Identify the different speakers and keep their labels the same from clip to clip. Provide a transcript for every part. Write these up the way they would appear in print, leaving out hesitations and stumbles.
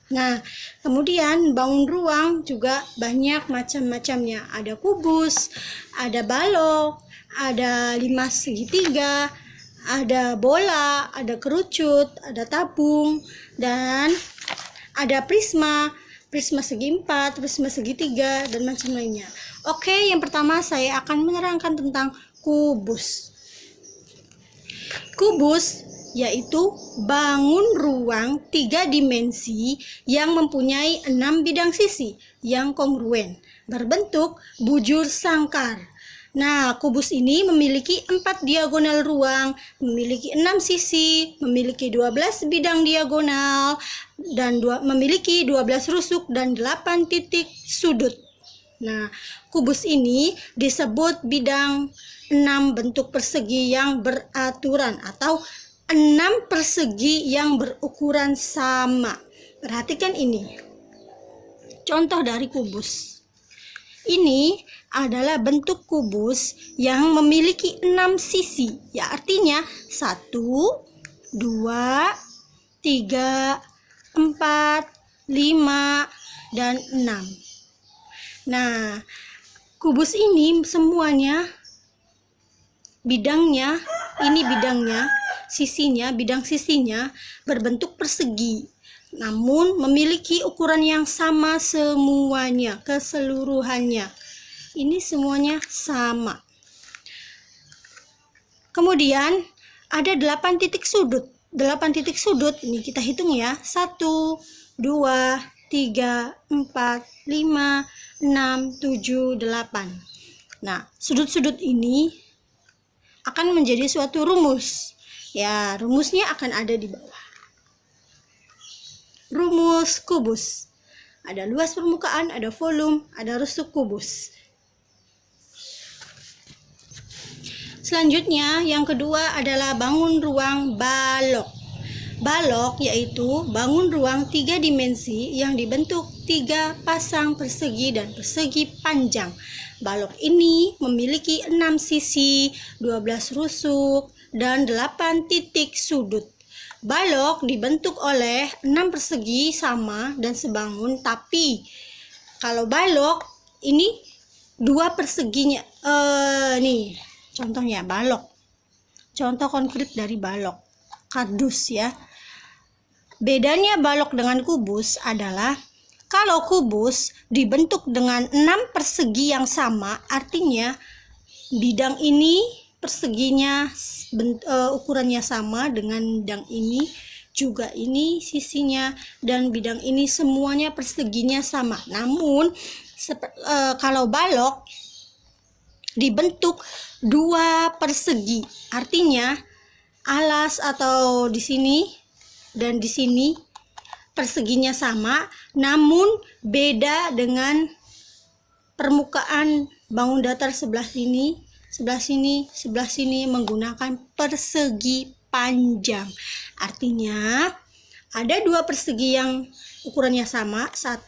Speaker 1: Nah, kemudian bangun ruang juga banyak macam-macamnya. Ada kubus, ada balok, ada 5 segitiga, ada bola, ada kerucut, ada tabung, dan ada prisma, prisma segi 4, prisma segitiga, dan macam lainnya. Oke, yang pertama saya akan menerangkan tentang kubus. Kubus yaitu bangun ruang 3 dimensi yang mempunyai 6 bidang sisi yang kongruen, berbentuk bujur sangkar. Nah, kubus ini memiliki 4 diagonal ruang, memiliki 6 sisi, memiliki 12 bidang diagonal, dan memiliki 12 rusuk dan 8 titik sudut. Nah, kubus ini disebut bidang 6 bentuk persegi yang beraturan atau 6 persegi yang berukuran sama. Perhatikan ini. Contoh dari kubus. Ini adalah bentuk kubus yang memiliki 6 sisi. Ya, artinya 1, 2, 3, 4, 5, dan 6. Nah, kubus ini semuanya bidangnya, ini bidangnya, sisinya, bidang sisinya berbentuk persegi, namun memiliki ukuran yang sama semuanya, keseluruhannya. Ini semuanya sama. Kemudian ada 8 titik sudut. 8 titik sudut ini kita hitung ya. 1, 2, 3, 4, 5, 6, 7, 8. Nah, sudut-sudut ini akan menjadi suatu rumus. Ya, rumusnya akan ada di bawah. Rumus kubus. Ada luas permukaan, ada volume, ada rusuk kubus. Selanjutnya, yang kedua adalah bangun ruang balok. Balok yaitu bangun ruang 3 dimensi yang dibentuk 3 pasang persegi dan persegi panjang. Balok ini memiliki 6 sisi, 12 rusuk, dan 8 titik sudut. Balok dibentuk oleh 6 persegi sama dan sebangun, tapi kalau balok ini 2 perseginya. Nih contohnya balok. Contoh konkret dari balok. Kardus ya. Bedanya balok dengan kubus adalah kalau kubus dibentuk dengan 6 persegi yang sama, artinya bidang ini perseginya ukurannya sama dengan bidang ini, juga ini sisinya, dan bidang ini semuanya perseginya sama. Namun kalau balok dibentuk 2 persegi, artinya alas atau di sini dan di sini perseginya sama, namun beda dengan permukaan bangun datar sebelah sini, sebelah sini, sebelah sini menggunakan persegi panjang. Artinya ada 2 persegi yang ukurannya sama, 1,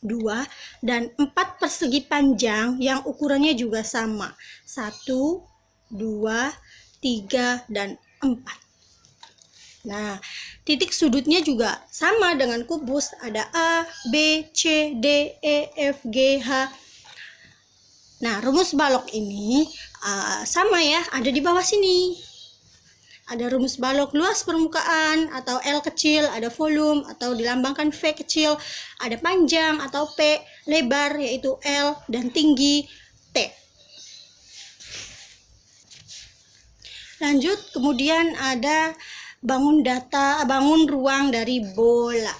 Speaker 1: 2, dan 4 persegi panjang yang ukurannya juga sama, 1, 2, 3, dan 4. Nah, titik sudutnya juga sama dengan kubus, ada A, B, C, D, E, F, G, H. Nah, rumus balok ini sama ya, ada di bawah sini. Ada rumus balok luas permukaan atau L kecil, ada volume atau dilambangkan V kecil, ada panjang atau P, lebar yaitu L, dan tinggi T. Lanjut, kemudian ada bangun ruang dari bola.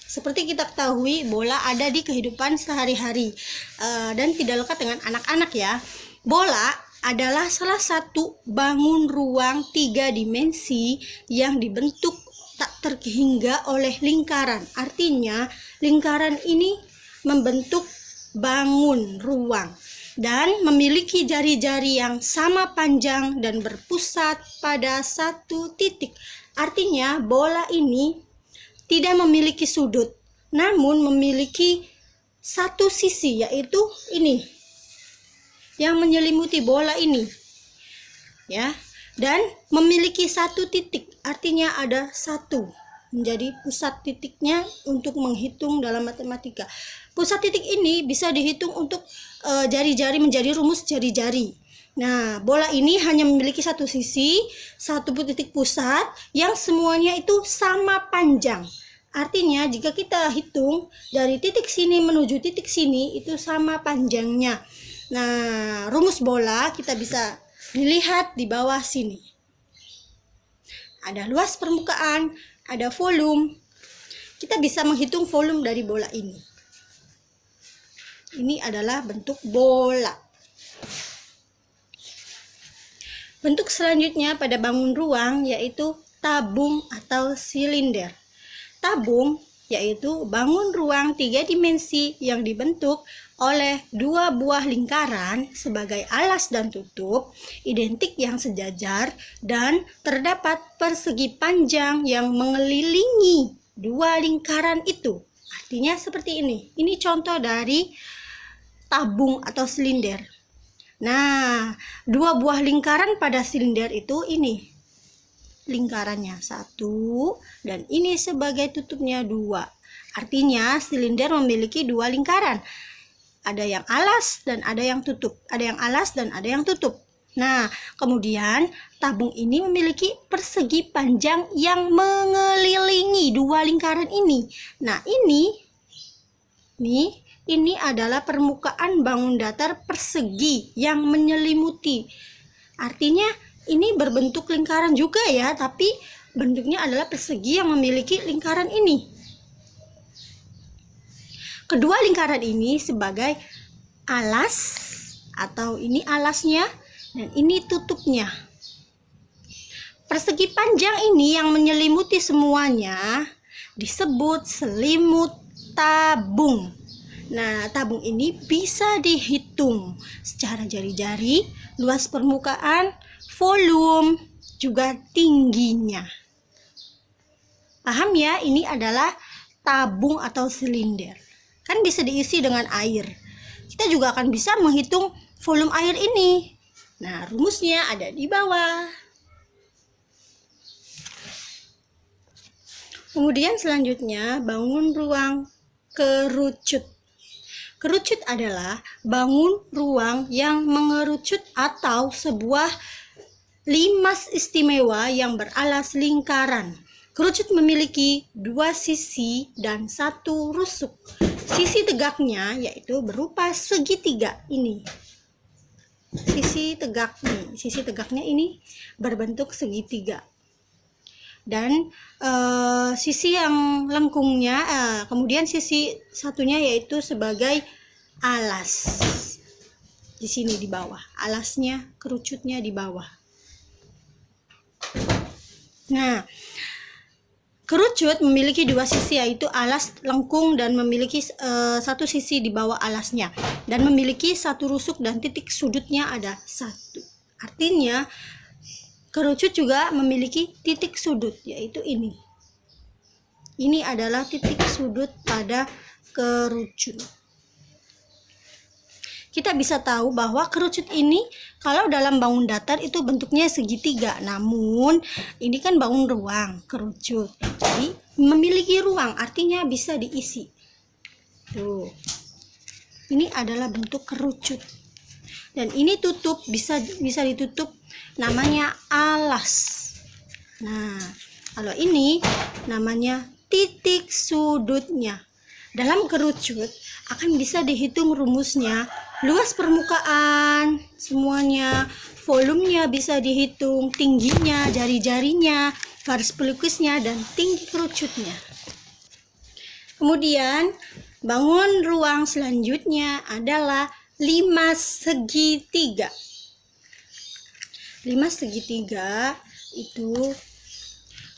Speaker 1: Seperti kita ketahui, bola ada di kehidupan sehari-hari dan tidak lekat dengan anak-anak ya. Bola adalah salah satu bangun ruang 3 dimensi yang dibentuk tak terhingga oleh lingkaran. Artinya, lingkaran ini membentuk bangun ruang dan memiliki jari-jari yang sama panjang dan berpusat pada satu titik. Artinya bola ini tidak memiliki sudut, namun memiliki satu sisi, yaitu ini yang menyelimuti bola ini ya, dan memiliki satu titik, artinya ada satu. menjadi pusat titiknya untuk menghitung dalam matematika. Pusat titik ini bisa dihitung untuk jari-jari menjadi rumus jari-jari. Nah, bola ini hanya memiliki satu sisi, satu titik pusat yang semuanya itu sama panjang. Artinya jika kita hitung dari titik sini menuju titik sini itu sama panjangnya. Nah, rumus bola kita bisa dilihat di bawah sini. Ada luas permukaan, ada volume. Kita bisa menghitung volume dari bola ini. Ini adalah bentuk bola. Bentuk selanjutnya pada bangun ruang yaitu tabung atau silinder. Tabung yaitu bangun ruang 3 dimensi yang dibentuk oleh 2 buah lingkaran sebagai alas dan tutup, identik yang sejajar, dan terdapat persegi panjang yang mengelilingi 2 lingkaran itu. Artinya seperti ini. Ini contoh dari tabung atau silinder. Nah, 2 buah lingkaran pada silinder itu ini lingkarannya 1 dan ini sebagai tutupnya 2. Artinya silinder memiliki 2 lingkaran. Ada yang alas dan ada yang tutup. Ada yang alas dan ada yang tutup. Nah, kemudian tabung ini memiliki persegi panjang yang mengelilingi 2 lingkaran ini. Nah, ini adalah permukaan bangun datar persegi yang menyelimuti. Artinya ini berbentuk lingkaran juga ya, tapi bentuknya adalah persegi yang memiliki lingkaran ini. Kedua lingkaran ini sebagai alas atau ini alasnya dan ini tutupnya. Persegi panjang ini yang menyelimuti semuanya disebut selimut tabung. Nah, tabung ini bisa dihitung secara jari-jari, luas permukaan, volume, juga tingginya. Paham ya? Ini adalah tabung atau silinder. Kan bisa diisi dengan air. Kita juga akan bisa menghitung volume air ini. Nah, rumusnya ada di bawah. Kemudian selanjutnya, bangun ruang kerucut. Kerucut adalah bangun ruang yang mengerucut atau sebuah limas istimewa yang beralas lingkaran. Kerucut memiliki 2 sisi dan 1 rusuk. Sisi tegaknya yaitu berupa segitiga ini. Sisi tegaknya ini berbentuk segitiga. Dan sisi yang lengkungnya, kemudian sisi satunya yaitu sebagai alas. Di sini di bawah, alasnya, kerucutnya di bawah. Nah, kerucut memiliki 2 sisi yaitu alas lengkung dan memiliki 1 sisi di bawah alasnya dan memiliki 1 rusuk dan titik sudutnya ada 1. Artinya kerucut juga memiliki titik sudut yaitu ini. Ini adalah titik sudut pada kerucut. Kita bisa tahu bahwa kerucut ini kalau dalam bangun datar itu bentuknya segitiga. Namun ini kan bangun ruang kerucut. Jadi memiliki ruang artinya bisa diisi. Tuh. Ini adalah bentuk kerucut. Dan ini tutup bisa ditutup namanya alas. Nah, kalau ini namanya titik sudutnya. Dalam kerucut akan bisa dihitung rumusnya, luas permukaan semuanya, volumenya bisa dihitung, tingginya, jari-jarinya, garis pelukisnya, dan tinggi kerucutnya. Kemudian bangun ruang selanjutnya adalah limas segitiga. Limas segitiga itu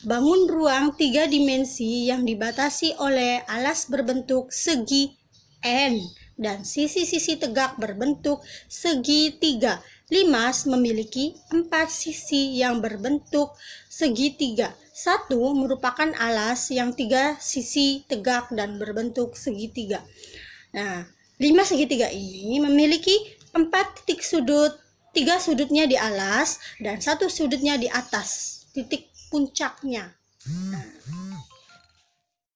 Speaker 1: bangun ruang 3 dimensi yang dibatasi oleh alas berbentuk segi N dan sisi-sisi tegak berbentuk segitiga. Limas memiliki 4 sisi yang berbentuk segitiga. 1 merupakan alas yang 3 sisi tegak dan berbentuk segitiga. Nah, limas segitiga ini memiliki 4 titik sudut, 3 sudutnya di alas dan 1 sudutnya di atas, titik puncaknya. Nah,